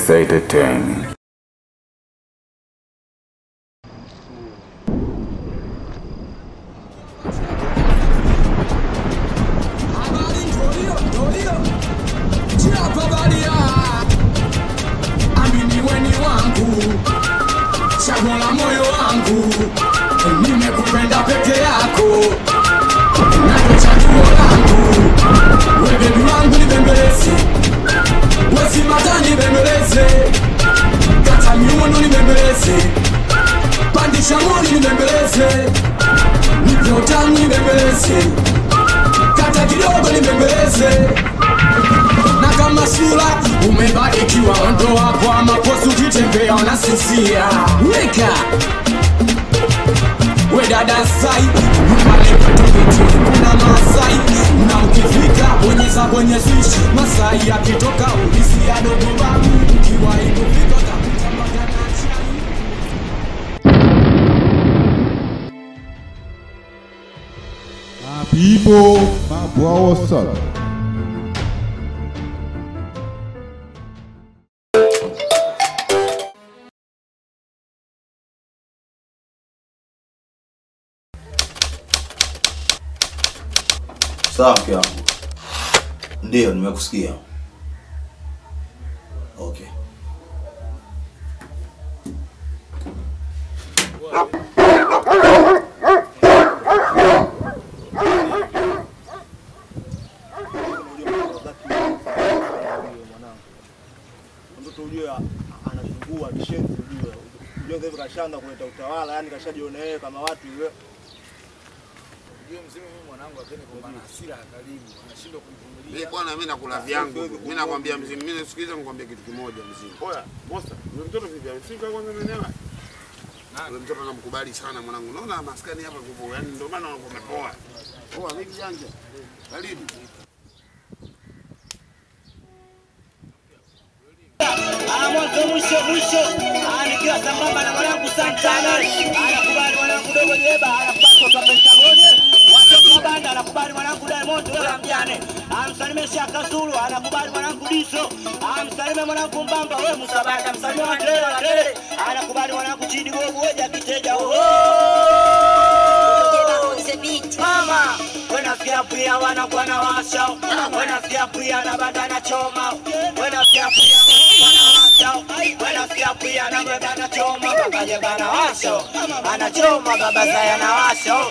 Mr. Entertainment. Chagola moyo wangu, nimekupenda peke yako, nacho chaguo langu. Wewe baby wangu nibembeleze, wewe si matani nibembeleze, kata miuno nibembeleze, pandisha moni nibembeleze, nipe utamu nibembeleze, kata kidogo nibembeleze. Na kama sura umebarikiwa, ondoa kwa maposu ukitembea unasisia. Weka we dada sai, nyumbani kwetu kiti kuna Masai, na ukifika bonyeza switch, Masai akitoka ulisi ya dogo babu, ukiwa ikufika utakuta magana chai. People, my bro, son. Sawa mke wangu. Ndio nimekusikia. Okay. Mtoto ujue anazungua kishenzi ujue. Ujue hivi kashanga kuleta utawala, yani kashajiona yeye kama watu yule. Mzee mimi mwanangu akeni kwa maana hasira karibu anashindwa kuvumilia. Mimi bwana mimi nakula vyangu. Mimi nakwambia mzee, mimi nisikilize nikwambie kitu kimoja mzee. Oya, bossa, yule mtoto vipi? Amefika kwanza mwenyewe. Yule mtoto anamkubali sana mwanangu. Unaona maskani hapa kupo, yani ndio maana umepoa. Poa mimi janja. Karibu. Mwisho nikiwa sambamba na mwanangu Santana, anakubali mwanangu dogo Jeba, anapaswa kwa Pentagone, watoto banda anakubali mwanangu Diamond wala mjane, amsalimie Shaka Zulu, anakubali mwanangu Diso, amsalimie mwanangu Mbamba wewe Musabanda, amsalimie Mandele, anakubali mwanangu Chidi Gogo wewe Kiteja mama. Wenasikia pia wanakuwa na washa, wenasikia pia na banda na choma, wenasikia pia wenasikia pia na banda na choma, baba Jeba na washa, anachoma baba Zaya na washa,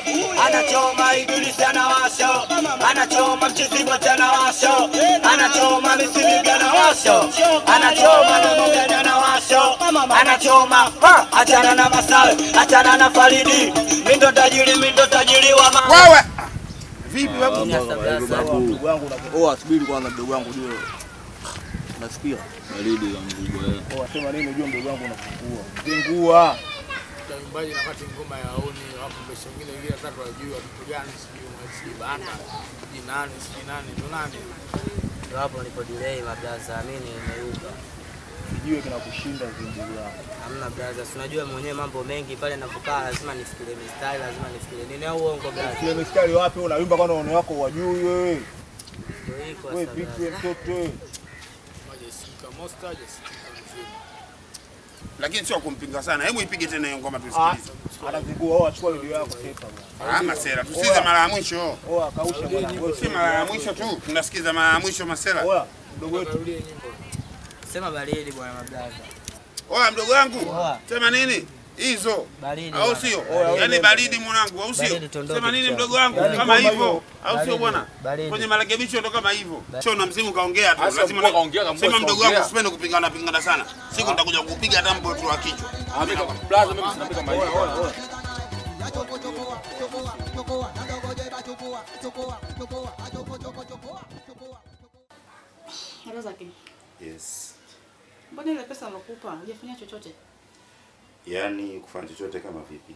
anachoma Idrisi na washa, anachoma Mchizibo na washa, anachoma Misimiga na washa, anachoma Mmoja na washa, anachoma achana na Masawe, achana na Faridi, mindo tajiri wa wewe. Vipi wewe? Mdogo wangu na subiri kwanza mdogo wangu jua. Nasikia baridi ya mzigo wewe. Sema nini unajua mdogo wangu unafungua. Zingua. Taimbaji na kati ngoma ya Oni hapo mbele nyingine ile tatu wajua kitu gani sijui mwezi bana. Ni nani ndo nani? Hapo nilipo delay mablaza mimi nimeuka. Jiwe kinakushinda zingine yako. Hamna brother, unajua mwenyewe mambo mengi pale ninapokaa lazima nifikirie mistari, lazima nifikirie nini au uongo brother. Ile mistari wapi unaimba kwa neno wako wajui wewe. Ndio iko sasa. Wewe vipi mtoto? Maji sika monster sika mzima. Lakini sio kumpinga sana. Hebu ipige tena hiyo ngoma tusikilize. Anazingua au achukua video yako sepa bwana. Masela, tusikize mara ya mwisho. Kausha bwana. Si mara ya mwisho tu. Tunasikiza mara ya mwisho Masela. Mdogo wetu. Sema baridi bwana mablaza. Oya mdogo wangu. Sema nini? Hizo. Au sio? Yaani baridi mwanangu, au sio? Sema nini mdogo wangu? Kama hivyo, au sio bwana? Kwenye marekebisho ndo kama hivyo. Sio na mzimu kaongea tu. Lazima sema mdogo wangu usipende kupingana sana. Siku nitakuja kukupiga hata mbo tu wa kichwa. Blaza mimi sinapiga kama hivyo. Yes. Mbona ile pesa alokupa hujafanya chochote? Yaani kufanya chochote kama vipi?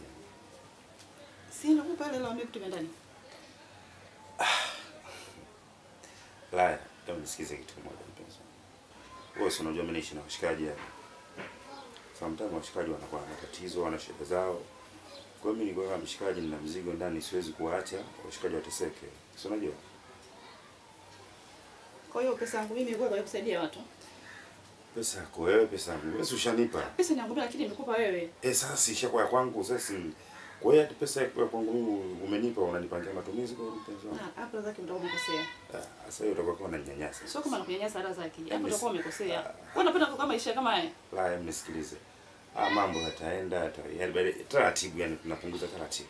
Si nakupa ile ile kitu ndani. Laya, hebu nisikize kitu kimoja mpenzi. Wewe si unajua mimi naishi na washikaji hapa. Sometimes washikaji wanakuwa na matatizo, wana shida zao. Kwa hiyo mimi niko kama mshikaji na mzigo ndani, siwezi kuacha washikaji wateseke. Si unajua? Kwa hiyo pesa yangu mimi kwa kusaidia watu. Pesa yako wewe, pesa yangu. Wewe ushanipa. Pesa ni yangu lakini nimekupa wewe. Sasa si ishakuwa ya kwangu sasa. Kwa hiyo pesa yako ya kwangu mimi umenipa, unanipangia matumizi kwa mpenzi wangu. Hapo Razaki utakuwa umekosea. Sasa hiyo utakuwa kama unanyanyasa. Sio kama nakunyanyasa Razaki. Hapo utakuwa umekosea. Wewe unapenda kama maisha kama haya? La, mnisikilize. Mambo yataenda yaani taratibu, yani tunapunguza taratibu.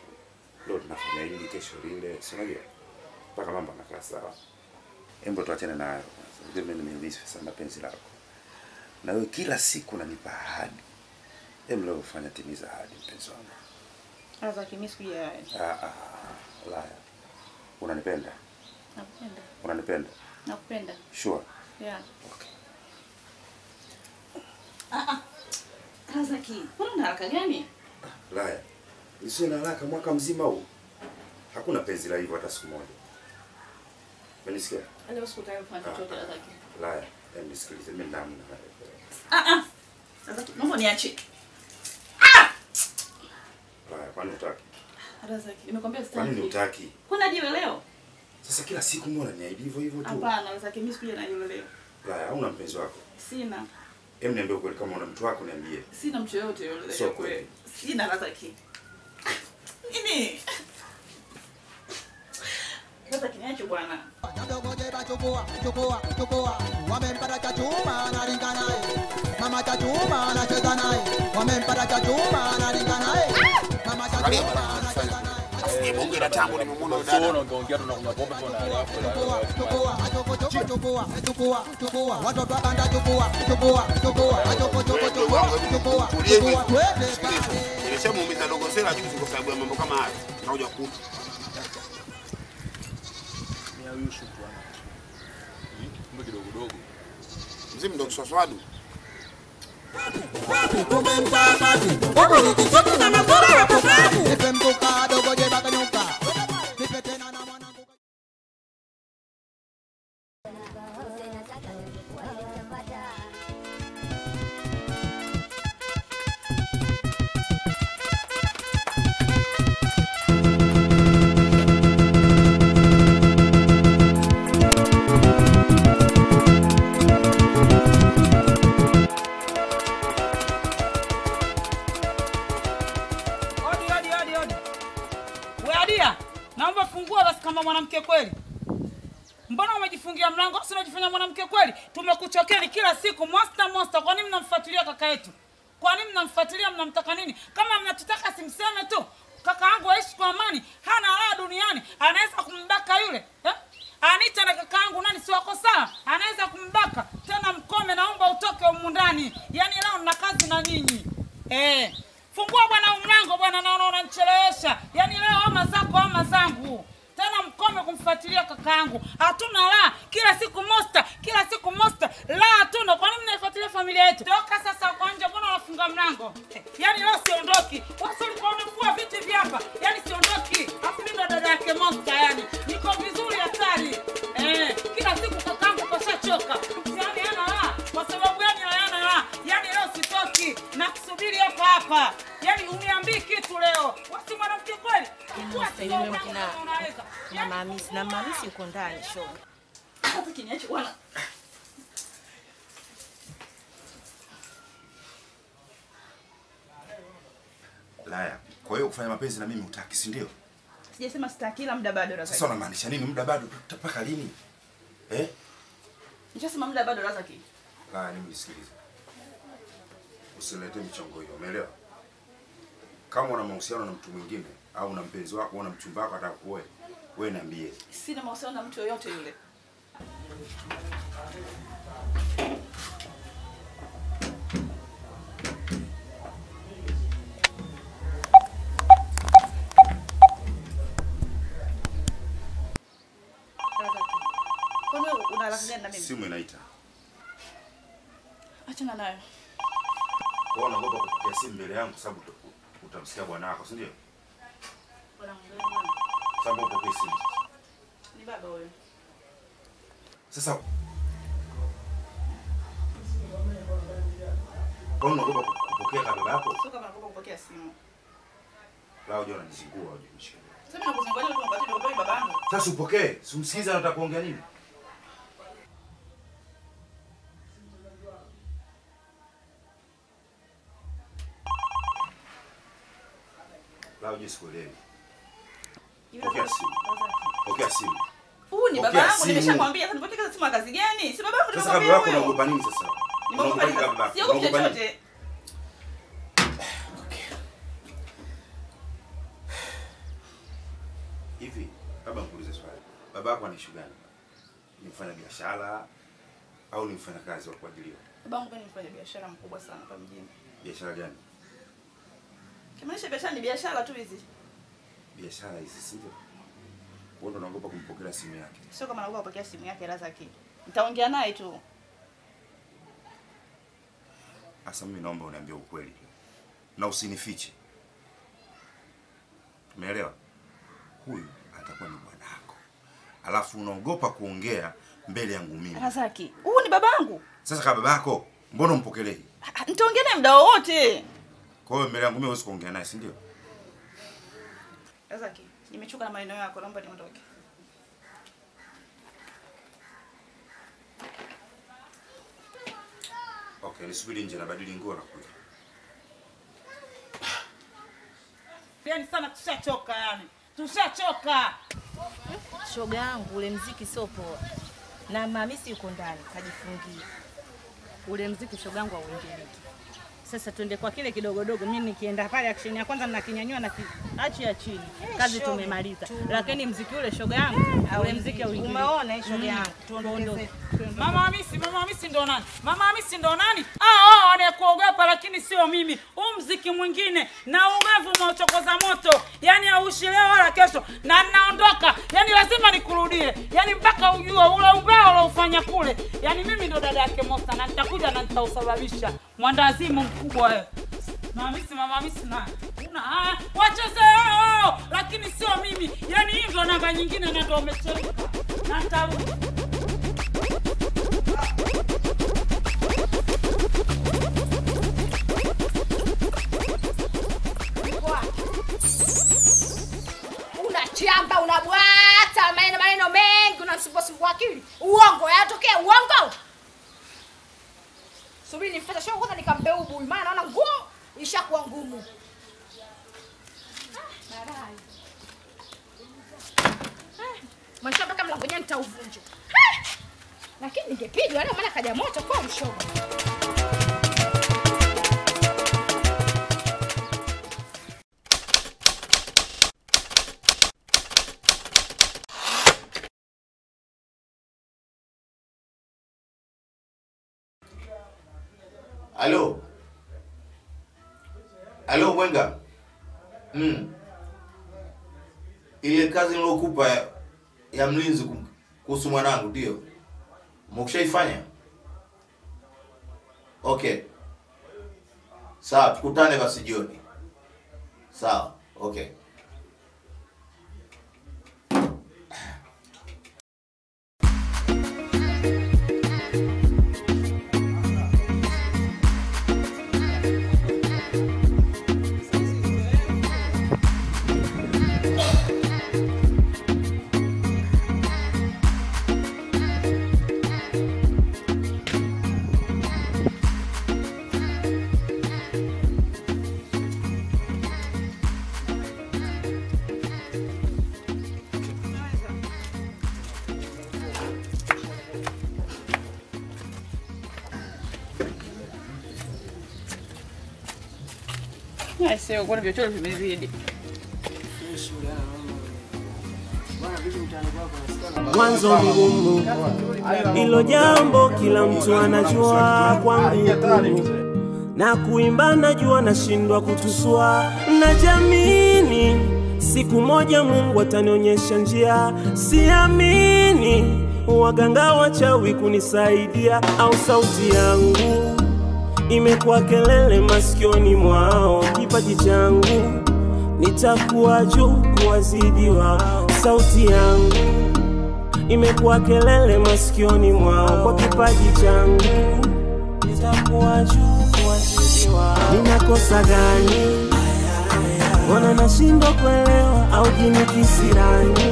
Leo tunafanya hili, kesho lile, si unajua? Mpaka mambo yanakaa sawa. Hebu tuachane nayo kwanza. Mimi nimeeleza sana penzi lako. Na wewe kila siku unanipa ahadi. Hebu leo ufanye timiza ahadi mpenzi wangu. Razaki mimi siku ya la. Unanipenda? Nakupenda. Unanipenda? Nakupenda. Sure. Yeah. Okay. Razaki, una haraka gani? La. Nisiwe na haraka mwaka mzima huu. Hakuna penzi la hivyo hata siku moja. Unanisikia? Leo siku tayari kufanya chochote Razaki. La, nisikilize mimi ndani na. Razaki, naomba niache. La, kwani utaki? Razaki, nimekwambia sitaki. Kwani utaki? Kuna jiwe leo? Sasa kila siku mbona niaidi hivyo tu? Hapana, Razaki, mimi sikuja na jiwe leo. La, hauna mpenzi wako? Sina. Hebu niambie kweli, kama una mtu wako niambie. Sina mtu yote yule. Sio kweli. Sina Razaki. Nini? Razaki, niache bwana. Chukua. Wamempata Chachuma analinga naye. Mama Chachuma anacheza naye. Wamempata Chachuma analinga naye. Mama Chachuma anacheza naye. Bonge la tangu nimemwona yule dada. Sio unaongea tunakunywa pombe tunaelewa. Chukua. Watoto wabanda chukua. Nilishamuumiza dogo sela juzi kwa sababu ya mambo kama haya. Unakuja kutu. Ni ayushu bwana. Kumbe kidogo. Mzimu ndo kiswaswadu. Naomba fungua basi kama mwanamke kweli. Mbona umejifungia mlango? Sio unajifanya mwanamke kweli? Tumekuchokeni kila siku monster. Kwa nini mnamfuatilia kaka yetu? Kwa nini mnamfuatilia, mnamtaka nini? Kama mnatutaka simseme tu. Kaka yangu aishi kwa amani, hana raha duniani. Anaweza kumbaka yule. Anita na kaka yangu nani si wako sawa? Anaweza kumbaka. Tena mkome, naomba utoke humu ndani. Yaani leo nina kazi na nyinyi. Fungua bwana mlango bwana, naona unanichelewesha. Yaani leo ama zako ama zangu. Tena mkome kumfuatilia kaka yangu. Hatuna la, kila siku monster. La hatuna. Kwa nini mnaifuatilia familia yetu? Toka sasa kwa nje, mbona unafunga mlango? Yaani leo siondoki. Wasa ulikuwa unafua viti vya hapa. Yaani siondoki. Afu mimi ndo dada yake monster yani. Niko vizuri hatari. Kila siku kaka yangu kashachoka. Yaani hana la. Kwa sababu yani hana la. Yaani leo sitoki. Na kusubiri hapa. Yaani uniambii kitu leo. Wasi mwanamke kweli? Na mamisi uko ndani shoga. Hata kiniache bwana. Laya, kwa hiyo kufanya mapenzi na mimi hutaki, si ndio? Sijasema sitaki, ila muda bado Razaki. Sasa unamaanisha nini muda bado? Tutapaka lini? Nishasema muda bado Razaki. Laya, nisikilize. Usilete michongo hiyo, umeelewa? Kama una mahusiano na mtu mwingine au na mpenzi wako au na mchumba wako atakuoe, wewe niambie. Sina mahusiano na mtu yoyote yule. Simu inaita. Achana nayo. Kwa hiyo unaogopa kupokea simu mbele yangu sababu utamsikia bwana wako, si ndio? Bwana wangu. Sababu upokee simu. Ni baba huyo. Sasa kwa nini unaogopa kupokea baba yako? Sio kama unaogopa kupokea simu. Lao jana nizingua waje mshike. Sasa nakuzingua leo tunampatia baba yangu. Sasa upokee, simsikiza anataka kuongea nini? La ujisikuelewi. Pokea simu. Huu ni baba yangu, nimeshamwambia sasa nipokea simu kazi gani? Si baba yangu nimemwambia. Sasa baba yako unaogopa nini sasa? Unaogopa nini? Siogopi chochote. Hivi, baba nikuulize swali. Baba yako anaishi gani? Ni mfanya biashara au ni mfanya kazi wa kuajiriwa? Baba yangu ni mfanya biashara mkubwa sana hapa mjini. Biashara gani? Kimaanisha biashara ni biashara tu hizi. Biashara hizi sivyo? Wewe ndo unaogopa kumpokea simu yake. Sio kama naogopa kupokea simu yake Razaki. Nitaongea naye tu. Asa mimi naomba uniambie ukweli. Na usinifiche. Umeelewa? Huyu atakuwa ni bwanako. Alafu unaogopa kuongea mbele yangu mimi. Razaki, huyu ni babangu. Sasa kama babako, mbona umpokelee? Nitaongea naye muda wote. Kwa hiyo mbele yangu mimi huwezi kuongea naye, si ndio? Razaki, nimechoka na maneno yako, naomba niondoke. Okay, nisubiri nje na badili nguo na kuja. Yaani sana tushachoka yani. Tushachoka. Shoga yangu ule mziki sio poa. Na mamisi yuko ndani kajifungia. Ule mziki shoga yangu hauendeleki. Sasa tuende kwa kile kidogodogo. Mimi nikienda pale action ya kwanza nakinyanyua na achi ya chini. Kazi tumemaliza. Lakini mziki ule shoga yangu, ule mziki hauendeleki. Umeona hii shoga yangu? Tuondoke. Mama Hamisi ndo nani? Mama Hamisi ndo nani? Wanakuogopa lakini sio mimi. Huu mziki mwingine na ugavu umeochokoza moto. Yaani hauishi leo wala kesho na ninaondoka. Yaani lazima nikurudie. Yaani mpaka ujue ule ubao uliofanya kule. Yaani mimi ndo dada yake Mosta na nitakuja na nitausababisha. Mwandazimu mkubwa wewe. Mama Hamisi nani? Wacheze wao lakini sio mimi. Yaani hizo namba nyingine na ndio umechelewa. Na nitarudi. Unachamba, unabwata, maneno mengi, unasumbua akili. Uongo, yatokea uongo. Subiri nifuate show kwanza nikambe ubu, maana naona ngumu ishakuwa ngumu. Barai. Mwisho mpaka mlango wenyewe nitauvunja. Lakini ningepigwa leo maana kaja moto kwa mshoga. Halo. Halo Mwenga. Ile kazi nilokupa ya mlinzi kuhusu mwanangu ndio. Mukishaifanya? Okay. Sawa, tukutane basi jioni. Sawa, okay. Sio kwa nini vyote vimezidi. Mwanzo mgumu, hilo jambo kila mtu anajua. Kwangu ngumu, na kuimba najua nashindwa kutusua. Najamini siku moja Mungu atanionyesha njia. Siamini waganga wachawi kunisaidia, au sauti yangu imekuwa kelele masikioni mwao. Kipaji changu nitakuwa juu kuwazidi wao. Sauti yangu imekuwa kelele masikioni mwao. Kwa kipaji changu nitakuwa juu kuwazidi wao. Ninakosa gani? Mbona nashindwa kuelewa? Au jini kisirani?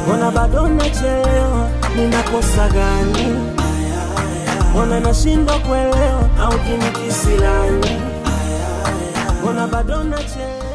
Mbona bado nachelewa? Ninakosa gani? Mbona nashindwa kuelewa? Au jini kisirani? Mbona bado nachelewa?